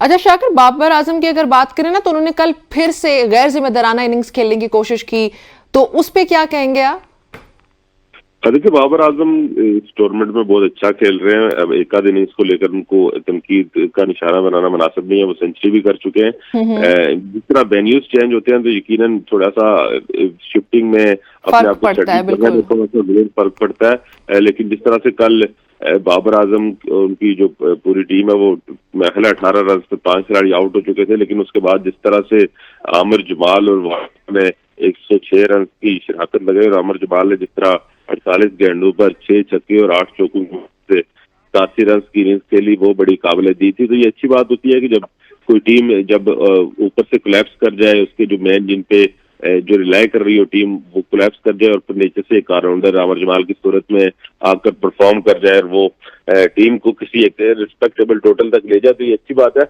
अच्छा शाकिर, बाबर आजम की अगर बात करें ना, तो उन्होंने कल फिर से गैर जिम्मेदाराना इनिंग्स खेलने की कोशिश की, तो उस पे क्या कहेंगे आप? देखिए, बाबर आजम इस टूर्नामेंट में बहुत अच्छा खेल रहे हैं। अब एक आध इनिंग्स को लेकर उनको तनकीद का निशाना बनाना मुनासिब नहीं है। वो सेंचुरी भी कर चुके हैं। हम्म। जिस तरह वेन्यूज चेंज होते हैं तो यकीनन थोड़ा सा शिफ्टिंग में अपने फर्क आप को पड़ता सेटल है करने में बिल्कुल। थोड़ा सा जरूर फर्क पड़ता है। लेकिन जिस तरह से कल बाबर आजम उनकी जो पूरी टीम है वो मेरे ख्याल 18 रन पे 5 खिलाड़ी आउट हो चुके थे, लेकिन उसके बाद जिस तरह से आमिर जमाल और वाहिद ने 106 रन की शराकत लगाई और आमिर जमाल ने जिस तरह 48 गेंदों पर 6 छक्के और 8 चौकों से 87 रन की इनिंग्स खेली, वो बड़ी काबिल दी थी। तो ये अच्छी बात होती है कि जब कोई टीम जब ऊपर से कोलैप्स कर जाए, उसके जो मेन जिन पे जो रिलाई कर रही हो टीम वो कोलैप्स कर जाए और फिर नीचे से एक ऑलराउंडर आमिर जमाल की सूरत में आकर परफॉर्म कर जाए और वो टीम को किसी एक रिस्पेक्टेबल टोटल तक ले जाए, तो ये अच्छी बात है।